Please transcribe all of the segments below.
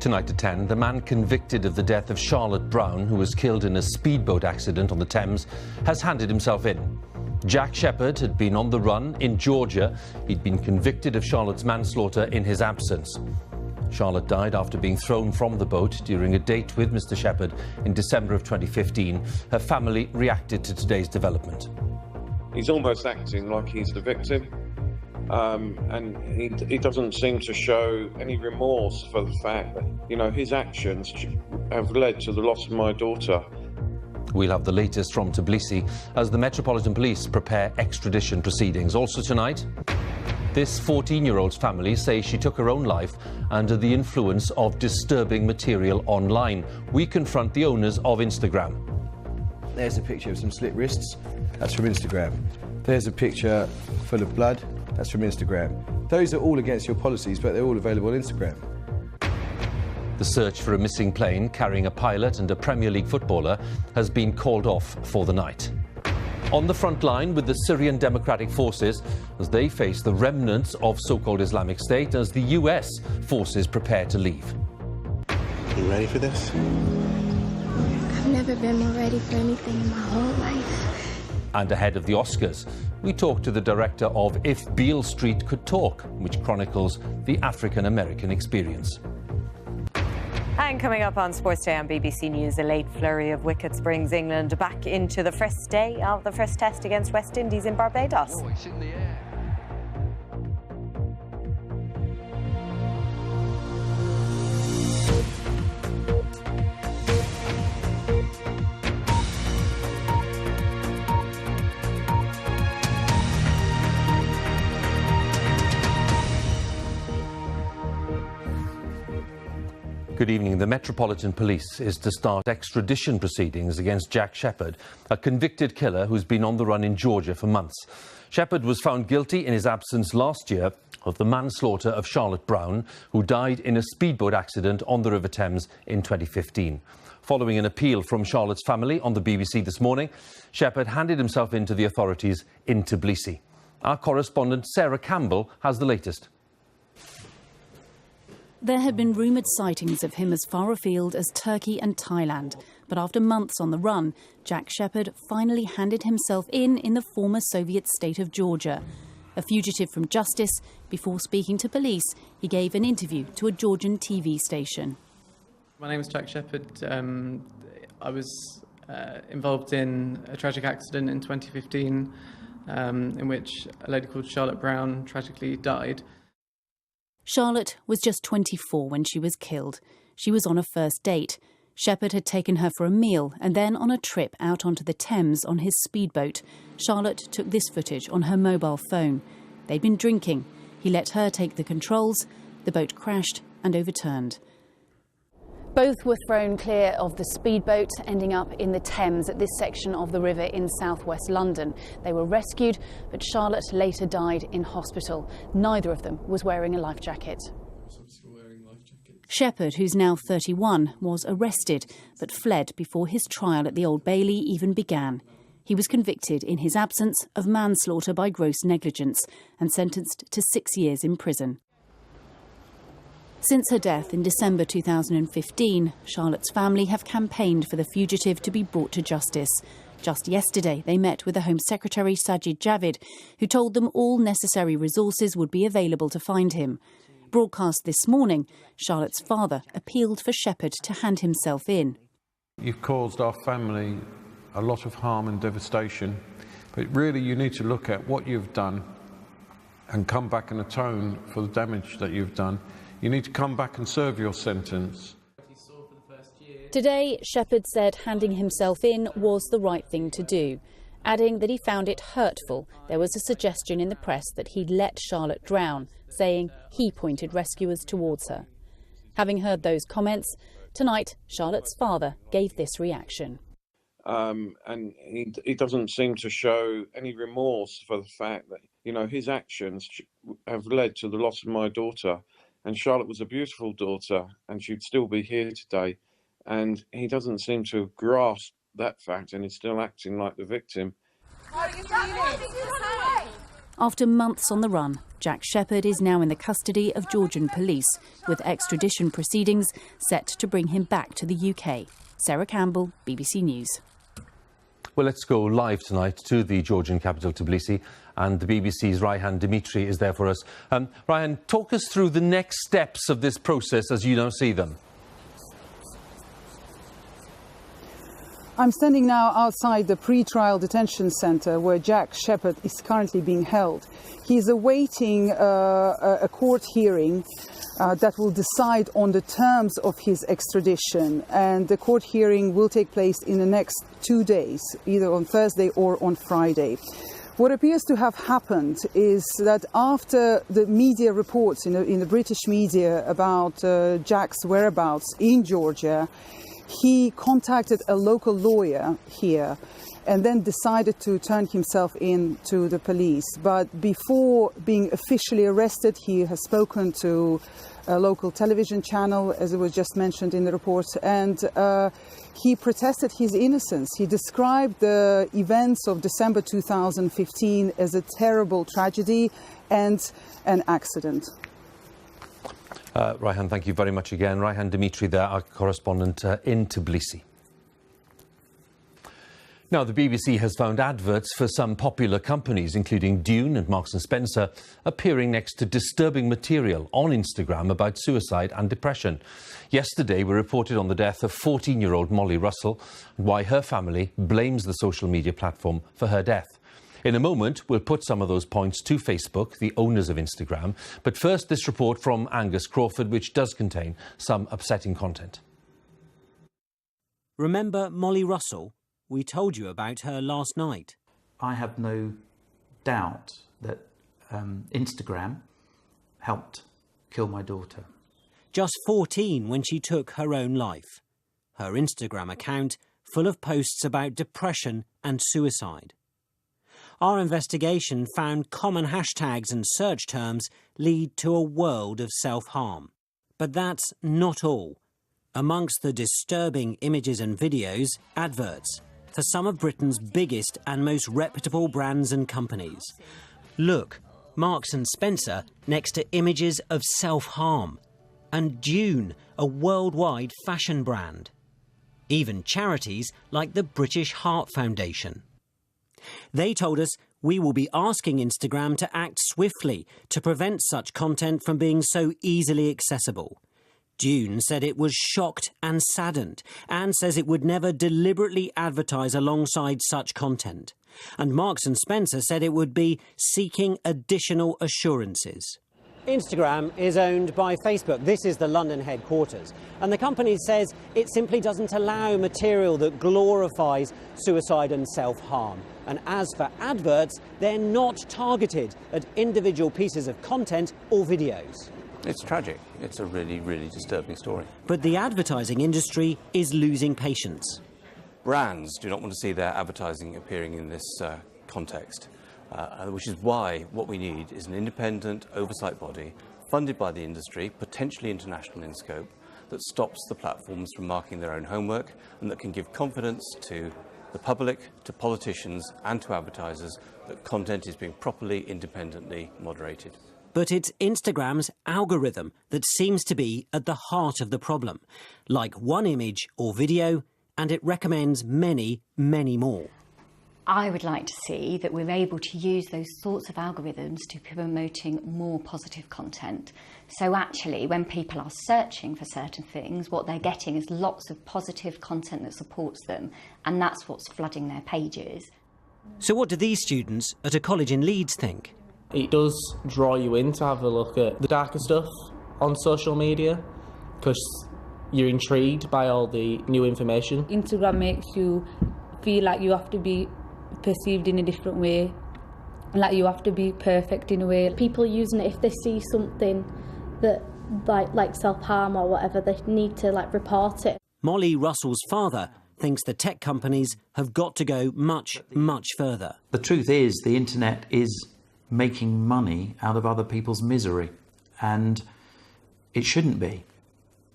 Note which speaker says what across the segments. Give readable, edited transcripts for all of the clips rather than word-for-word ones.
Speaker 1: Tonight at 10, the man convicted of the death of Charlotte Brown, who was killed in a speedboat accident on the Thames, has handed himself in. Jack Shepherd had been on the run in Georgia. He'd been convicted of Charlotte's manslaughter in his absence. Charlotte died after being thrown from the boat during a date with Mr. Shepherd in December of 2015. Her family reacted to today's development.
Speaker 2: He's almost acting like he's the victim. And he doesn't seem to show any remorse for the fact that, you know, his actions have led to the loss of my daughter.
Speaker 1: We'll have the latest from Tbilisi as the Metropolitan Police prepare extradition proceedings. Also tonight, this 14-year-old's family say she took her own life under the influence of disturbing material online. We confront the owners of Instagram.
Speaker 3: There's a picture of some slit wrists. That's from Instagram. There's a picture full of blood. That's from Instagram. Those are all against your policies, but they're all available on Instagram.
Speaker 1: The search for a missing plane carrying a pilot and a Premier League footballer has been called off for the night. On the front line with the Syrian Democratic Forces as they face the remnants of so-called Islamic State as the US forces prepare to leave.
Speaker 4: You ready for this?
Speaker 5: I've never been more ready for anything in my whole life.
Speaker 1: And ahead of the Oscars, we talk to the director of If Beale Street Could Talk, which chronicles the African-American experience.
Speaker 6: And coming up on Sports Day on BBC News, a late flurry of wickets brings England back into the first day of the first test against West Indies in Barbados.
Speaker 7: Oh, it's in the air.
Speaker 1: Good evening. The Metropolitan Police is to start extradition proceedings against Jack Shepherd, a convicted killer who's been on the run in Georgia for months. Shepherd was found guilty in his absence last year of the manslaughter of Charlotte Brown, who died in a speedboat accident on the River Thames in 2015. Following an appeal from Charlotte's family on the BBC this morning, Shepherd handed himself in to the authorities in Tbilisi. Our correspondent Sarah Campbell has the latest.
Speaker 8: There had been rumoured sightings of him as far afield as Turkey and Thailand. But after months on the run, Jack Shepherd finally handed himself in the former Soviet state of Georgia. A fugitive from justice, before speaking to police, he gave an interview to a Georgian TV station.
Speaker 9: My name is Jack Shepherd. I was involved in a tragic accident in 2015 in which a lady called Charlotte Brown tragically died.
Speaker 8: Charlotte was just 24 when she was killed. She was on a first date. Shepherd had taken her for a meal and then on a trip out onto the Thames on his speedboat. Charlotte took this footage on her mobile phone. They'd been drinking. He let her take the controls. The boat crashed and overturned. Both were thrown clear of the speedboat, ending up in the Thames at this section of the river in southwest London. They were rescued, but Charlotte later died in hospital. Neither of them was wearing a life jacket. Shepherd, who's now 31, was arrested, but fled before his trial at the Old Bailey even began. He was convicted in his absence of manslaughter by gross negligence and sentenced to 6 years in prison. Since her death in December 2015, Charlotte's family have campaigned for the fugitive to be brought to justice. Just yesterday, they met with the Home Secretary Sajid Javid, who told them all necessary resources would be available to find him. Broadcast this morning, Charlotte's father appealed for Shepherd to hand himself in.
Speaker 10: You've caused our family a lot of harm and devastation, but really you need to look at what you've done and come back and atone for the damage that you've done. You need to come back and serve your sentence.
Speaker 8: Today, Shepherd said handing himself in was the right thing to do, adding that he found it hurtful. There was a suggestion in the press that he'd let Charlotte drown, saying he pointed rescuers towards her. Having heard those comments, tonight Charlotte's father gave this reaction.
Speaker 2: And he doesn't seem to show any remorse for the fact that, you know, his actions have led to the loss of my daughter. And Charlotte was a beautiful daughter, and she'd still be here today. And he doesn't seem to grasp that fact, and he's still acting like the victim.
Speaker 5: How are you feeling?
Speaker 8: After months on the run, Jack Shepherd is now in the custody of Georgian police, with extradition proceedings set to bring him back to the UK. Sarah Campbell, BBC News.
Speaker 1: Well, let's go live tonight to the Georgian capital, Tbilisi, and the BBC's Raihan Dimitri is there for us. Raihan, talk us through the next steps of this process as you now see them.
Speaker 7: I'm standing now outside the pre-trial detention centre where Jack Shepherd is currently being held. He's awaiting a court hearing that will decide on the terms of his extradition, and the court hearing will take place in the next 2 days, either on Thursday or on Friday. What appears to have happened is that after the media reports in the British media about Jack's whereabouts in Georgia, he contacted a local lawyer here and then decided to turn himself in to the police. But before being officially arrested, he has spoken to a local television channel, as it was just mentioned in the report, and he protested his innocence. He described the events of December 2015 as a terrible tragedy and an accident.
Speaker 1: Raihan, thank you very much again. Raihan Dimitri there, our correspondent in Tbilisi. Now, the BBC has found adverts for some popular companies, including Dune and Marks & Spencer, appearing next to disturbing material on Instagram about suicide and depression. Yesterday, we reported on the death of 14-year-old Molly Russell and why her family blames the social media platform for her death. In a moment, we'll put some of those points to Facebook, the owners of Instagram. But first, this report from Angus Crawford, which does contain some upsetting content.
Speaker 11: Remember Molly Russell? We told you about her last night.
Speaker 12: I have no doubt that Instagram helped kill my daughter.
Speaker 11: Just 14 when she took her own life. Her Instagram account full of posts about depression and suicide. Our investigation found common hashtags and search terms lead to a world of self-harm. But that's not all. Amongst the disturbing images and videos, adverts for some of Britain's biggest and most reputable brands and companies. Look, Marks & Spencer next to images of self-harm. And Dune, a worldwide fashion brand. Even charities like the British Heart Foundation. They told us we will be asking Instagram to act swiftly to prevent such content from being so easily accessible. Dune said it was shocked and saddened and says it would never deliberately advertise alongside such content. And Marks & Spencer said it would be seeking additional assurances. Instagram is owned by Facebook. This is the London headquarters. And the company says it simply doesn't allow material that glorifies suicide and self-harm. And as for adverts, they're not targeted at individual pieces of content or videos.
Speaker 13: It's tragic. It's a really, really disturbing story.
Speaker 11: But the advertising industry is losing patience.
Speaker 13: Brands do not want to see their advertising appearing in this context. Which is why what we need is an independent oversight body funded by the industry, potentially international in scope, that stops the platforms from marking their own homework and that can give confidence to the public, to politicians and to advertisers that content is being properly, independently moderated.
Speaker 11: But it's Instagram's algorithm that seems to be at the heart of the problem. Like one image or video, and it recommends many, many more.
Speaker 14: I would like to see that we're able to use those sorts of algorithms to promoting more positive content. So actually, when people are searching for certain things, what they're getting is lots of positive content that supports them, and that's what's flooding their pages.
Speaker 11: So what do these students at a college in Leeds think?
Speaker 15: It does draw you in to have a look at the darker stuff on social media, because you're intrigued by all the new information.
Speaker 16: Instagram makes you feel like you have to be perceived in a different way, like you have to be perfect in a way.
Speaker 17: People using it, if they see something that like self-harm or whatever, they need to report it.
Speaker 11: Molly Russell's father thinks the tech companies have got to go much, much further.
Speaker 12: The truth is, the internet is making money out of other people's misery, and it shouldn't be.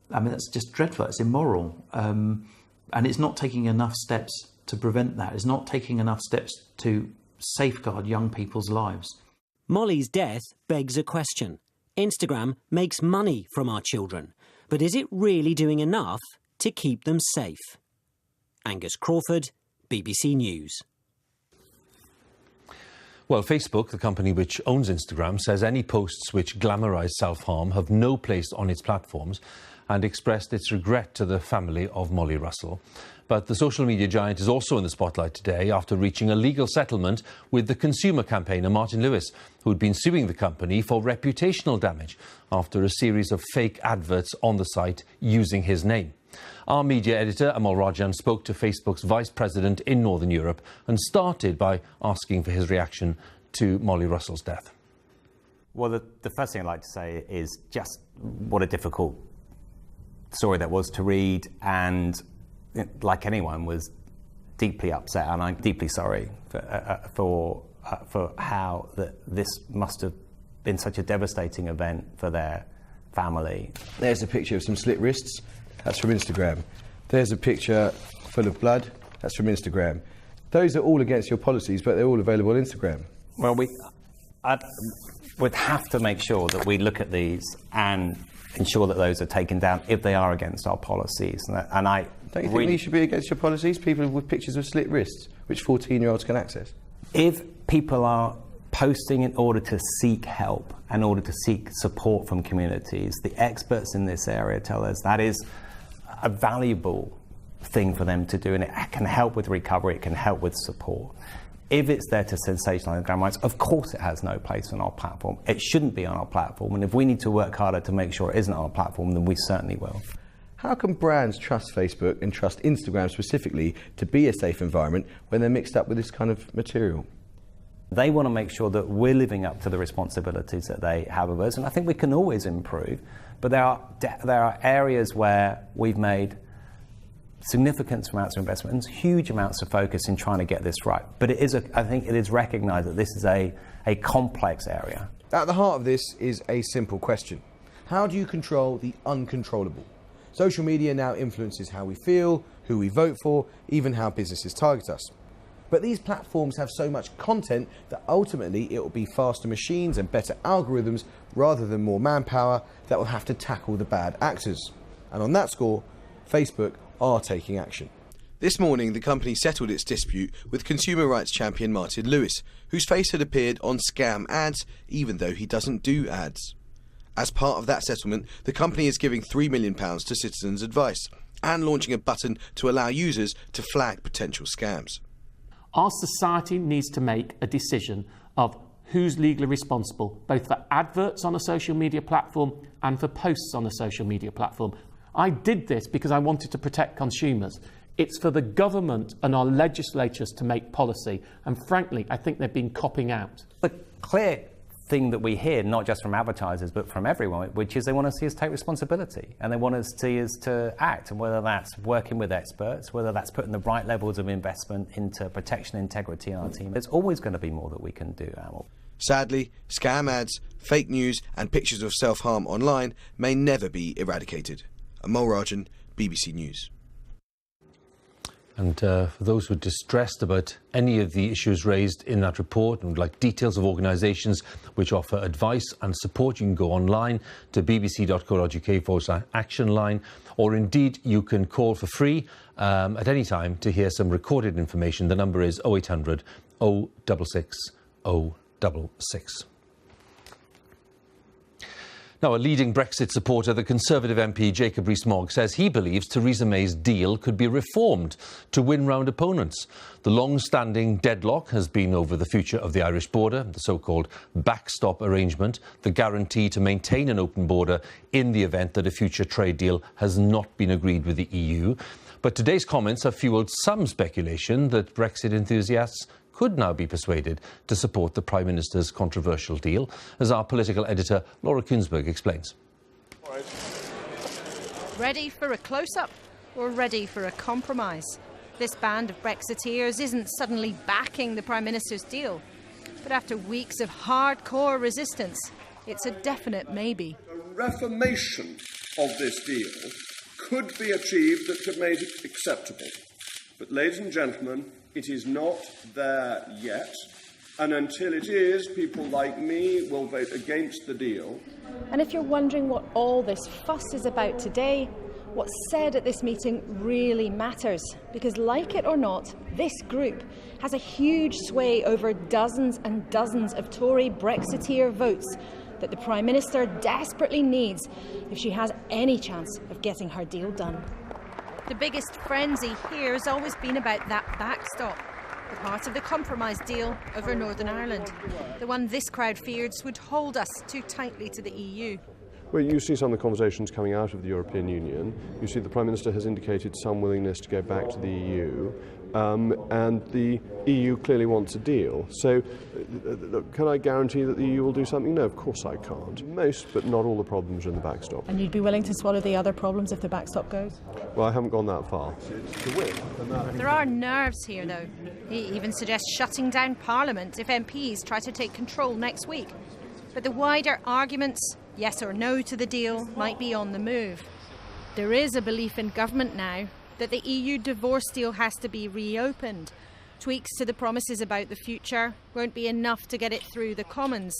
Speaker 12: I mean, that's just dreadful. It's immoral, and it's not taking enough steps to prevent that. It's not taking enough steps to safeguard young people's lives.
Speaker 11: Molly's death begs a question. Instagram makes money from our children, but is it really doing enough to keep them safe? Angus Crawford, BBC News.
Speaker 1: Well, Facebook, the company which owns Instagram, says any posts which glamorise self-harm have no place on its platforms and expressed its regret to the family of Molly Russell. But the social media giant is also in the spotlight today after reaching a legal settlement with the consumer campaigner Martin Lewis, who'd been suing the company for reputational damage after a series of fake adverts on the site using his name. Our media editor, Amal Rajan, spoke to Facebook's vice president in Northern Europe and started by asking for his reaction to Molly Russell's death.
Speaker 18: Well, the first thing I'd like to say is just what a difficult story that was to read, and like anyone, was deeply upset, and I'm deeply sorry for how this must have been such a devastating event for their family.
Speaker 3: There's a picture of some slit wrists. That's from Instagram. There's a picture full of blood. That's from Instagram. Those are all against your policies, but they're all available on Instagram.
Speaker 18: Well, we'd have to make sure that we look at these and ensure that those are taken down if they are against our policies. And I
Speaker 3: don't you think these should be against your policies? People with pictures of slit wrists, which 14-year-olds can access.
Speaker 18: If people are posting in order to seek help, in order to seek support from communities, the experts in this area tell us that is a valuable thing for them to do, and it can help with recovery, it can help with support. If it's there to sensationalise gun rights, of course it has no place on our platform. It shouldn't be on our platform, and if we need to work harder to make sure it isn't on our platform, then we certainly will.
Speaker 3: How can brands trust Facebook and trust Instagram specifically to be a safe environment when they're mixed up with this kind of material?
Speaker 18: They want to make sure that we're living up to the responsibilities that they have of us, and I think we can always improve, but there are areas where we've made significant amounts of investment and huge amounts of focus in trying to get this right. But I think it is recognised that this is a complex area.
Speaker 3: At the heart of this is a simple question. How do you control the uncontrollable? Social media now influences how we feel, who we vote for, even how businesses target us. But these platforms have so much content that ultimately it will be faster machines and better algorithms rather than more manpower that will have to tackle the bad actors. And on that score, Facebook are taking action. This morning, the company settled its dispute with consumer rights champion Martin Lewis, whose face had appeared on scam ads, even though he doesn't do ads. As part of that settlement, the company is giving £3 million to Citizens Advice and launching a button to allow users to flag potential scams.
Speaker 19: Our society needs to make a decision of who's legally responsible, both for adverts on a social media platform and for posts on a social media platform. I did this because I wanted to protect consumers. It's for the government and our legislatures to make policy, and frankly, I think they've been copping out.
Speaker 18: The clear thing that we hear, not just from advertisers, but from everyone, which is they want to see us take responsibility, and they want to see us to act, and whether that's working with experts, whether that's putting the right levels of investment into protection and integrity in our team. There's always going to be more that we can do, Amal.
Speaker 3: Sadly, scam ads, fake news and pictures of self-harm online may never be eradicated. Amal Rajan, BBC News.
Speaker 1: And for those who are distressed about any of the issues raised in that report and would like details of organisations which offer advice and support, you can go online to bbc.co.uk/action line, or indeed you can call for free at any time to hear some recorded information. The number is 0800 066 066. Now, a leading Brexit supporter, the Conservative MP Jacob Rees-Mogg, says he believes Theresa May's deal could be reformed to win round opponents. The long-standing deadlock has been over the future of the Irish border, the so-called backstop arrangement, the guarantee to maintain an open border in the event that a future trade deal has not been agreed with the EU. But today's comments have fuelled some speculation that Brexit enthusiasts could now be persuaded to support the Prime Minister's controversial deal, as our political editor Laura Kuensberg explains.
Speaker 20: Ready for a close-up or ready for a compromise? This band of Brexiteers isn't suddenly backing the Prime Minister's deal, but after weeks of hardcore resistance, it's a definite maybe.
Speaker 21: A reformation of this deal could be achieved that could make it acceptable. But, ladies and gentlemen, it is not there yet. And until it is, people like me will vote against the deal.
Speaker 20: And if you're wondering what all this fuss is about today, what's said at this meeting really matters, because like it or not, this group has a huge sway over dozens and dozens of Tory Brexiteer votes that the Prime Minister desperately needs if she has any chance of getting her deal done. The biggest frenzy here has always been about that backstop, the part of the compromise deal over Northern Ireland, the one this crowd feared would hold us too tightly to the EU.
Speaker 4: Well, you see some of the conversations coming out of the European Union. You see the Prime Minister has indicated some willingness to go back to the EU, and the EU clearly wants a deal. So, can I guarantee that the EU will do something? No, of course I can't. Most, but not all the problems are in the backstop.
Speaker 20: And you'd be willing to swallow the other problems if the backstop goes?
Speaker 4: Well, I haven't gone that far.
Speaker 20: There are nerves here, though. He even suggests shutting down Parliament if MPs try to take control next week. But the wider arguments, yes or no to the deal, might be on the move. There is a belief in government now that the EU divorce deal has to be reopened. Tweaks to the promises about the future won't be enough to get it through the Commons.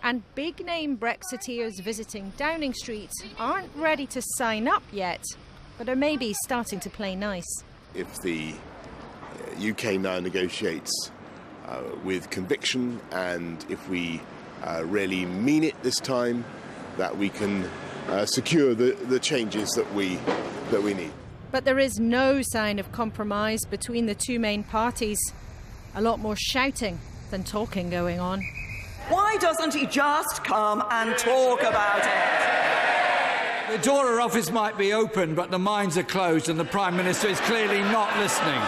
Speaker 20: And big-name Brexiteers visiting Downing Street aren't ready to sign up yet, but are maybe starting to play nice.
Speaker 22: If the UK now negotiates with conviction, and if we really mean it this time, that we can secure the changes that we need.
Speaker 20: But there is no sign of compromise between the two main parties. A lot more shouting than talking going on.
Speaker 23: Why doesn't he just come and talk about it?
Speaker 24: The door of office might be open, but the minds are closed, and the Prime Minister is clearly not listening.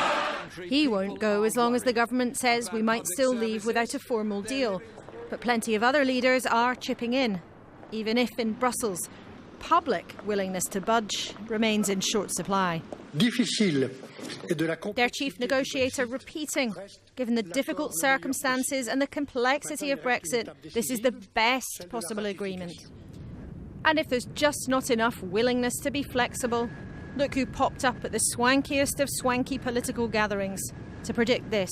Speaker 20: He won't go as long as the government says we might still leave without a formal deal. But plenty of other leaders are chipping in, even if in Brussels, public willingness to budge remains in short supply. Their chief negotiator repeating, given the difficult circumstances and the complexity of Brexit, this is the best possible agreement. And if there's just not enough willingness to be flexible, look who popped up at the swankiest of swanky political gatherings to predict this.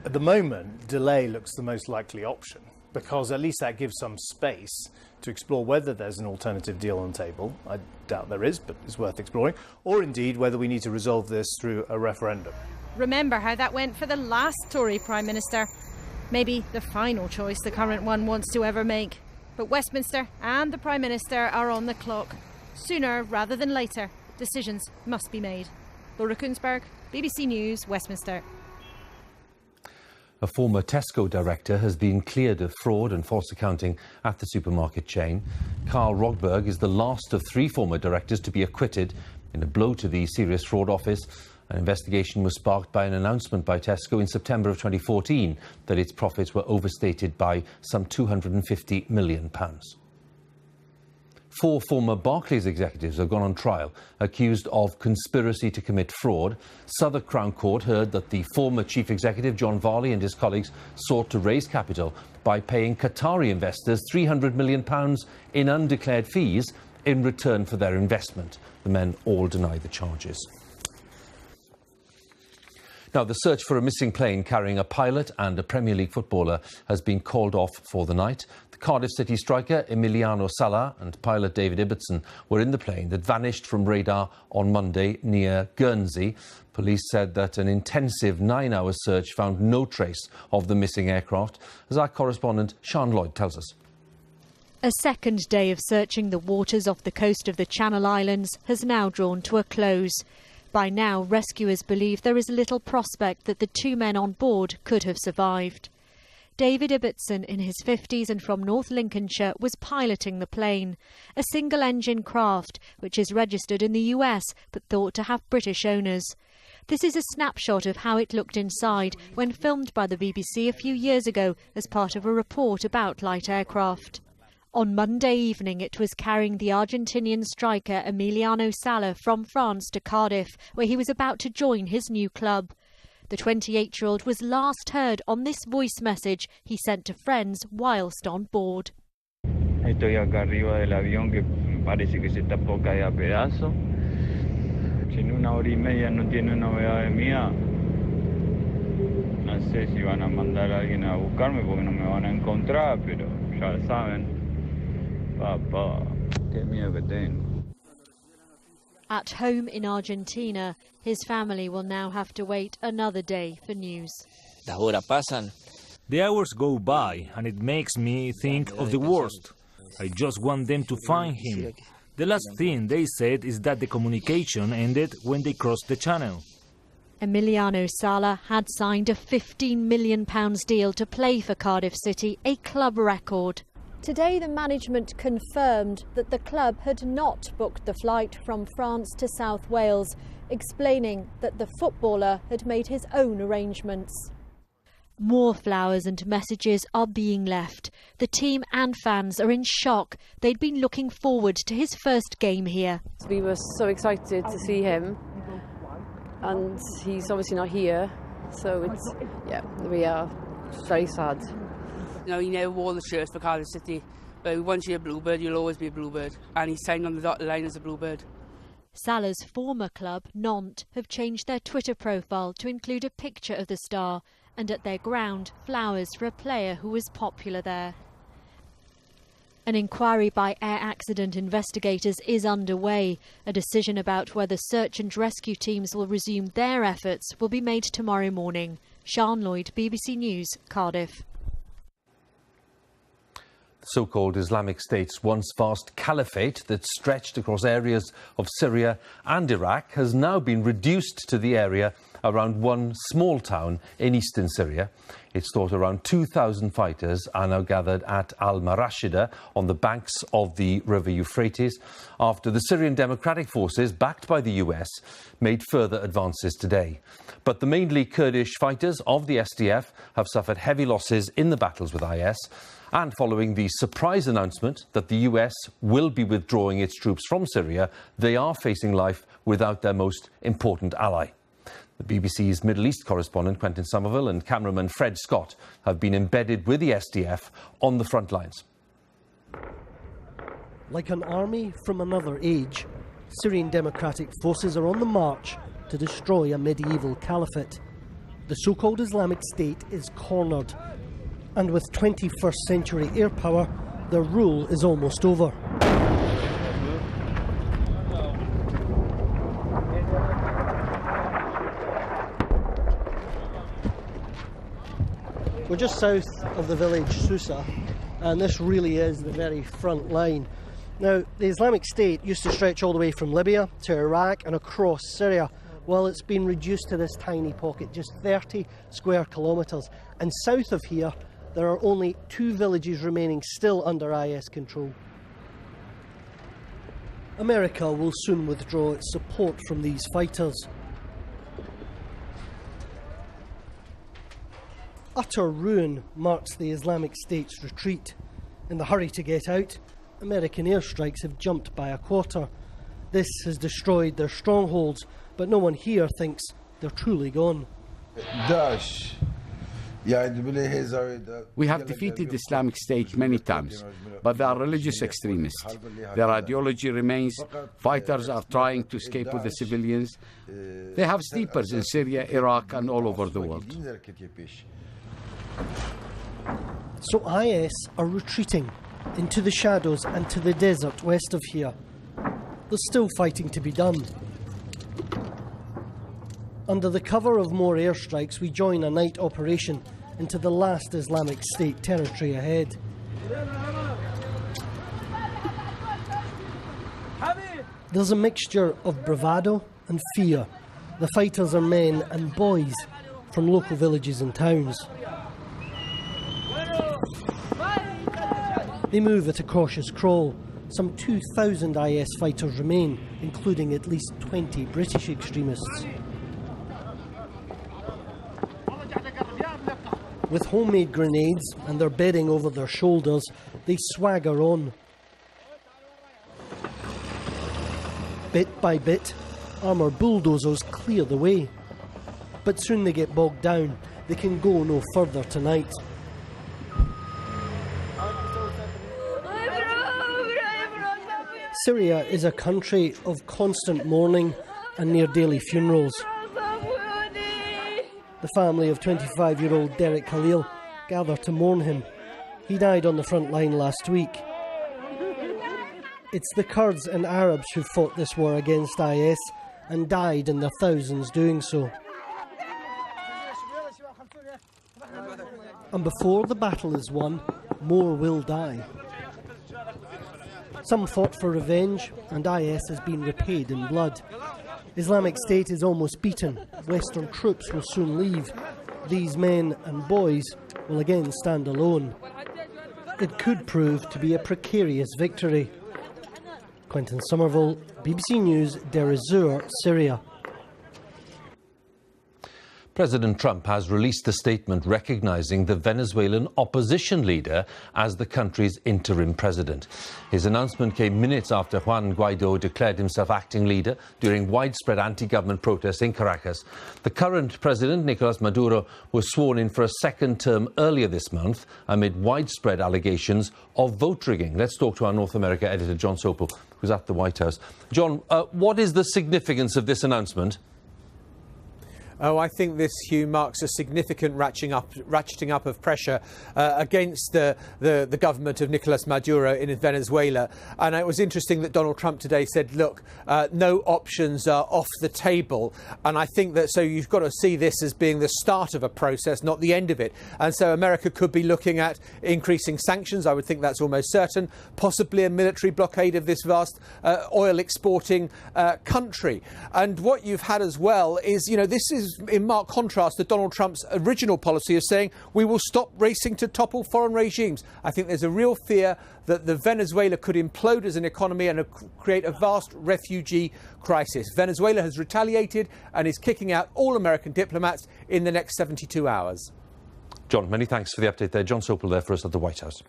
Speaker 25: At the moment, delay looks the most likely option, because at least that gives some space to explore whether there's an alternative deal on the table. I doubt there is, but it's worth exploring. Or indeed, whether we need to resolve this through a referendum.
Speaker 20: Remember how that went for the last Tory Prime Minister. Maybe the final choice the current one wants to ever make. But Westminster and the Prime Minister are on the clock. Sooner rather than later, decisions must be made. Laura Kunsberg, BBC News, Westminster.
Speaker 1: A former Tesco director has been cleared of fraud and false accounting at the supermarket chain. Carl Rogberg is the last of 3 former directors to be acquitted in a blow to the Serious Fraud Office. An investigation was sparked by an announcement by Tesco in September of 2014 that its profits were overstated by some £250 million. 4 former Barclays executives have gone on trial, accused of conspiracy to commit fraud. Southwark Crown Court heard that the former chief executive, John Varley, and his colleagues sought to raise capital by paying Qatari investors £300 million in undeclared fees in return for their investment. The men all deny the charges. Now, the search for a missing plane carrying a pilot and a Premier League footballer has been called off for the night. The Cardiff City striker Emiliano Sala and pilot David Ibbotson were in the plane that vanished from radar on Monday near Guernsey. Police said that an intensive 9-hour search found no trace of the missing aircraft, as our correspondent Sean Lloyd tells us.
Speaker 26: A second day of searching the waters off the coast of the Channel Islands has now drawn to a close. By now, rescuers believe there is little prospect that the 2 men on board could have survived. David Ibbotson, in his 50s and from North Lincolnshire, was piloting the plane, a single-engine craft which is registered in the US but thought to have British owners. This is a snapshot of how it looked inside when filmed by the BBC a few years ago as part of a report about light aircraft. On Monday evening, it was carrying the Argentinian striker Emiliano Sala from France to Cardiff, where he was about to join his new club. The 28-year-old was last heard on this voice message he sent to friends whilst on board.
Speaker 27: Estoy acá arriba del avión que parece que se está por caer a pedazos. Si en 1 hora y media no tiene novedades mías, sé si van a mandar a alguien a buscarme porque no me van a encontrar, pero ya saben. Papá, qué miedo que tengo.
Speaker 26: At home in Argentina, his family will now have to wait another day for news.
Speaker 2: Las horas pasan.
Speaker 5: The hours go by and it makes me think of the worst. I just want them to find him. The last thing they said is that the communication ended when they crossed the channel.
Speaker 26: Emiliano Sala had signed a £15 million deal to play for Cardiff City, a club record. Today the management confirmed that the club had not booked the flight from France to South Wales, explaining that the footballer had made his own arrangements. More flowers and messages are being left. The team and fans are in shock. They'd been looking forward to his first game here.
Speaker 6: We were so excited to see him, and he's obviously not here, so we are very sad.
Speaker 7: You know, he never wore the shirt for Cardiff City, but once you're a Bluebird, you'll always be a Bluebird, and he signed on the dotted line as a Bluebird.
Speaker 26: Salah's former club, Nantes, have changed their Twitter profile to include a picture of the star, and at their ground, flowers for a player who was popular there. An inquiry by air accident investigators is underway. A decision about whether search and rescue teams will resume their efforts will be made tomorrow morning. Sian Lloyd, BBC News, Cardiff.
Speaker 1: The so-called Islamic State's once vast caliphate that stretched across areas of Syria and Iraq has now been reduced to the area around one small town in eastern Syria. It's thought around 2,000 fighters are now gathered at Al-Marashida on the banks of the River Euphrates after the Syrian Democratic Forces, backed by the US, made further advances today. But the mainly Kurdish fighters of the SDF have suffered heavy losses in the battles with IS. And following the surprise announcement that the US will be withdrawing its troops from Syria, they are facing life without their most important ally. The BBC's Middle East correspondent Quentin Somerville and cameraman Fred Scott have been embedded with the SDF on the front lines.
Speaker 8: Like an army from another age, Syrian Democratic Forces are on the march to destroy a medieval caliphate. The so-called Islamic State is cornered, and with 21st century air power, their rule is almost over. We're just south of the village Susa, and this really is the very front line. Now, the Islamic State used to stretch all the way from Libya to Iraq and across Syria. Well, it's been reduced to this tiny pocket, just 30 square kilometres. And south of here, there are only 2 villages remaining still under IS control. America will soon withdraw its support from these fighters. Utter ruin marks the Islamic State's retreat. In the hurry to get out, American airstrikes have jumped by a quarter. This has destroyed their strongholds, but no one here thinks they're truly gone.
Speaker 9: We have defeated the Islamic State many times, but they are religious extremists. Their ideology remains. Fighters are trying to escape with the civilians. They have sleepers in Syria, Iraq, and all over the world.
Speaker 8: So IS are retreating into the shadows and to the desert west of here. There's still fighting to be done. Under the cover of more airstrikes, we join a night operation into the last Islamic State territory ahead. There's a mixture of bravado and fear. The fighters are men and boys from local villages and towns. They move at a cautious crawl. Some 2,000 IS fighters remain, including at least 20 British extremists. With homemade grenades and their bedding over their shoulders, they swagger on. Bit by bit, armoured bulldozers clear the way. But soon they get bogged down. They can go no further tonight. Syria is a country of constant mourning and near daily funerals. The family of 25-year-old Derek Khalil gather to mourn him. He died on the front line last week. It's the Kurds and Arabs who fought this war against IS and died in their thousands doing so. And before the battle is won, more will die. Some fought for revenge, and IS has been repaid in blood. Islamic State is almost beaten. Western troops will soon leave. These men and boys will again stand alone. It could prove to be a precarious victory. Quentin Somerville, BBC News, Deir ez-Zor, Syria.
Speaker 1: President Trump has released a statement recognizing the Venezuelan opposition leader as the country's interim president. His announcement came minutes after Juan Guaido declared himself acting leader during widespread anti-government protests in Caracas. The current president, Nicolas Maduro, was sworn in for a second term earlier this month amid widespread allegations of vote rigging. Let's talk to our North America editor, John Sopel, who's at the White House. John, what is the significance of this announcement?
Speaker 2: Oh, I think this, Hugh, marks a significant ratcheting up of pressure against the government of Nicolas Maduro in Venezuela. And it was interesting that Donald Trump today said, look, no options are off the table. And I think that so you've got to see this as being the start of a process, not the end of it. And so America could be looking at increasing sanctions. I would think that's almost certain. Possibly a military blockade of this vast oil exporting country. And what you've had as well is, you know, this is in marked contrast to Donald Trump's original policy of saying we will stop racing to topple foreign regimes. I think there's a real fear that the Venezuela could implode as an economy and create a vast refugee crisis. Venezuela has retaliated and is kicking out all American diplomats in the next 72 hours.
Speaker 1: John, many thanks for the update there. John Sopel there for us at the White House.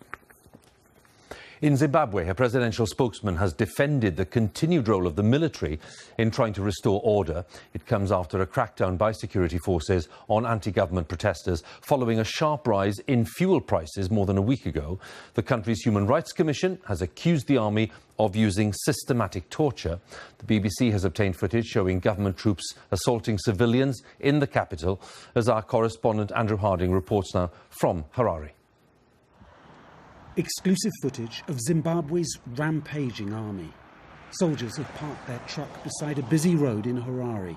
Speaker 1: In Zimbabwe, a presidential spokesman has defended the continued role of the military in trying to restore order. It comes after a crackdown by security forces on anti-government protesters following a sharp rise in fuel prices more than a week ago. The country's Human Rights Commission has accused the army of using systematic torture. The BBC has obtained footage showing government troops assaulting civilians in the capital, as our correspondent Andrew Harding reports now from Harare.
Speaker 10: Exclusive footage of Zimbabwe's rampaging army. Soldiers have parked their truck beside a busy road in Harare.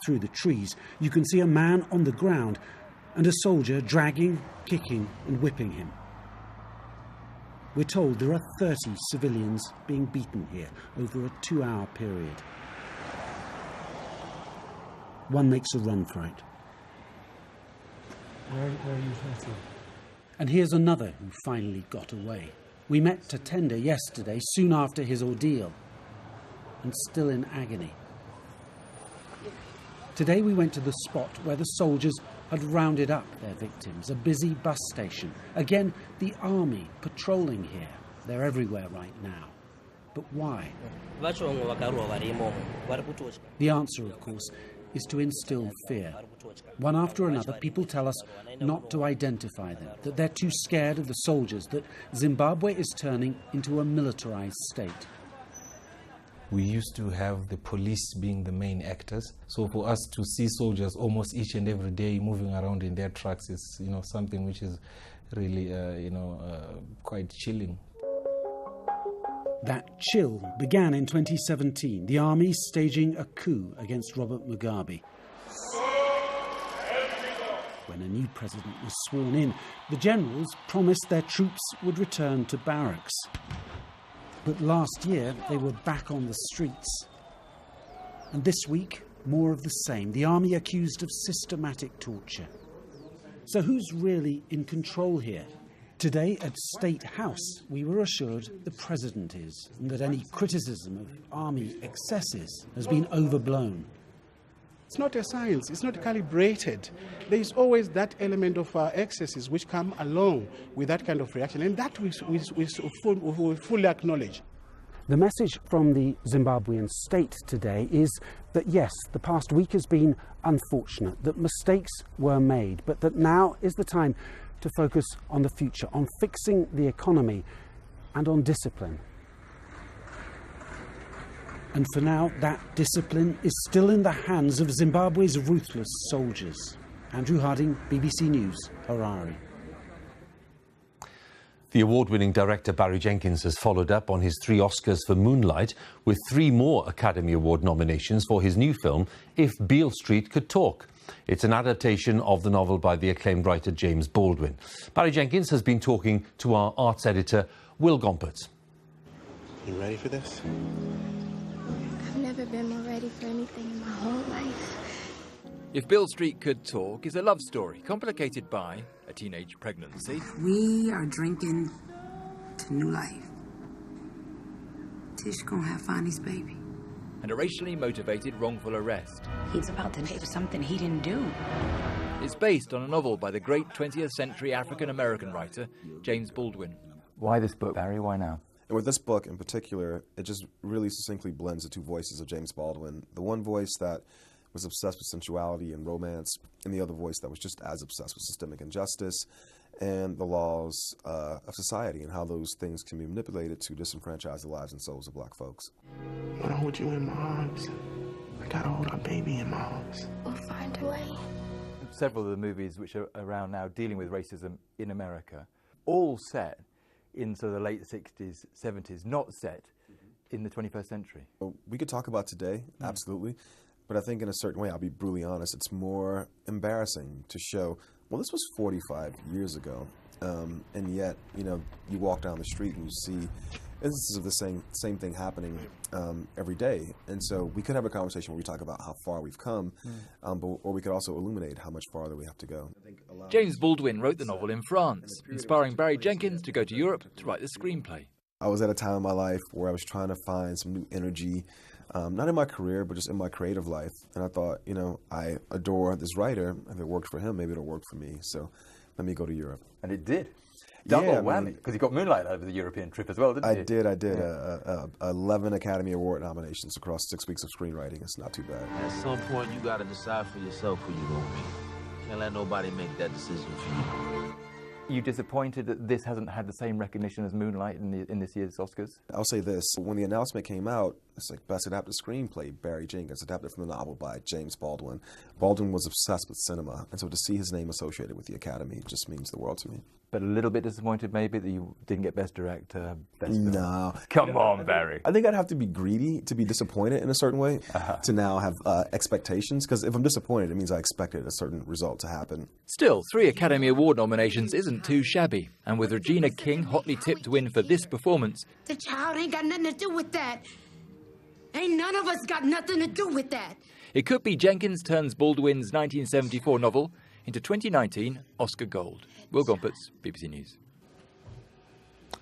Speaker 10: Through the trees, you can see a man on the ground and a soldier dragging, kicking and whipping him. We're told there are 30 civilians being beaten here over a 2-hour period. One makes a run for it.
Speaker 13: Where are you hurting?
Speaker 10: And here's another who finally got away. We met Tatenda yesterday, soon after his ordeal, and still in agony. Today we went to the spot where the soldiers had rounded up their victims, a busy bus station. Again, the army patrolling here. They're everywhere right now. But why? The answer, of course, is to instill fear. One after another, people tell us not to identify them, that they're too scared of the soldiers, that Zimbabwe is turning into a militarized state.
Speaker 14: We used to have the police being the main actors. So for us to see soldiers almost each and every day moving around in their trucks is, something which is really, quite chilling.
Speaker 10: That chill began in 2017, the army staging a coup against Robert Mugabe. When a new president was sworn in, the generals promised their troops would return to barracks. But last year, they were back on the streets. And this week, more of the same, the army accused of systematic torture. So who's really in control here? Today at State House, we were assured the president is, and that any criticism of army excesses has been overblown.
Speaker 15: It's not a science, it's not calibrated. There is always that element of excesses which come along with that kind of reaction, and that we fully acknowledge.
Speaker 10: The message from the Zimbabwean state today is that yes, the past week has been unfortunate, that mistakes were made, but that now is the time to focus on the future, on fixing the economy and on discipline. And for now, that discipline is still in the hands of Zimbabwe's ruthless soldiers. Andrew Harding, BBC News, Harare.
Speaker 1: The award-winning director Barry Jenkins has followed up on his 3 Oscars for Moonlight with 3 more Academy Award nominations for his new film, If Beale Street Could Talk. It's an adaptation of the novel by the acclaimed writer James Baldwin. Barry Jenkins has been talking to our arts editor, Will Gompertz.
Speaker 11: You ready for this?
Speaker 12: I've never been more ready for anything in my whole life.
Speaker 13: If Beale Street Could Talk is a love story complicated by a teenage pregnancy.
Speaker 16: We are drinking to new life. Tish gonna have Fonny's baby.
Speaker 13: And a racially motivated wrongful arrest.
Speaker 16: He's about to do something he didn't do.
Speaker 13: It's based on a novel by the great 20th century African-American writer James Baldwin.
Speaker 17: Why this book, Barry? Why now?
Speaker 18: And with this book in particular, it just really succinctly blends the 2 voices of James Baldwin. The one voice that was obsessed with sensuality and romance, and the other voice that was just as obsessed with systemic injustice and the laws of society and how those things can be manipulated to disenfranchise the lives and souls of black folks.
Speaker 11: When I hold you in my arms, I gotta hold our baby in my arms.
Speaker 12: We'll find a way.
Speaker 17: Several of the movies which are around now dealing with racism in America, all set in sort of the late 60s, 70s, not set in the 21st century.
Speaker 18: We could talk about today, absolutely. But I think in a certain way, I'll be brutally honest, it's more embarrassing to show, well, this was 45 years ago. And yet, you know, you walk down the street and you see instances of the same thing happening every day. And so we could have a conversation where we talk about how far we've come, or we could also illuminate how much farther we have to go.
Speaker 13: James Baldwin wrote the novel in France, inspiring Barry Jenkins to go to Europe to write the screenplay.
Speaker 18: I was at a time in my life where I was trying to find some new energy, not in my career, but just in my creative life. And I thought, you know, I adore this writer. If it worked for him, maybe it'll work for me. So let me go to Europe.
Speaker 17: And it did. Double whammy, because you got Moonlight over the European trip as well, didn't you?
Speaker 18: I did. 11 Academy Award nominations across 6 weeks of screenwriting. It's not too bad.
Speaker 19: At some point, you got to decide for yourself who you're going to be. Can't let nobody make that decision for you.
Speaker 17: Are you disappointed that this hasn't had the same recognition as Moonlight in this year's Oscars?
Speaker 18: I'll say this. When the announcement came out, it's like, best adapted screenplay, Barry Jenkins, adapted from the novel by James Baldwin. Baldwin was obsessed with cinema, and so to see his name associated with the Academy just means the world to me.
Speaker 17: But a little bit disappointed maybe that you didn't get Best Director, Best Film.
Speaker 18: No.
Speaker 17: Come on, Barry.
Speaker 18: I think I'd have to be greedy to be disappointed in a certain way, to now have expectations, because if I'm disappointed, it means I expected a certain result to happen.
Speaker 13: Still, 3 Academy Award nominations isn't too shabby, and with Regina King hotly tipped to win for this performance,
Speaker 12: The child ain't got nothing to do with that. Ain't none of us got nothing to do with that.
Speaker 13: it could be Jenkins turns Baldwin's 1974 novel into 2019 Oscar gold. Will Gompertz, BBC News.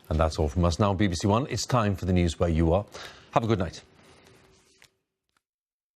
Speaker 1: And that's all from us now, BBC One. It's time for the news where you are. Have a good night.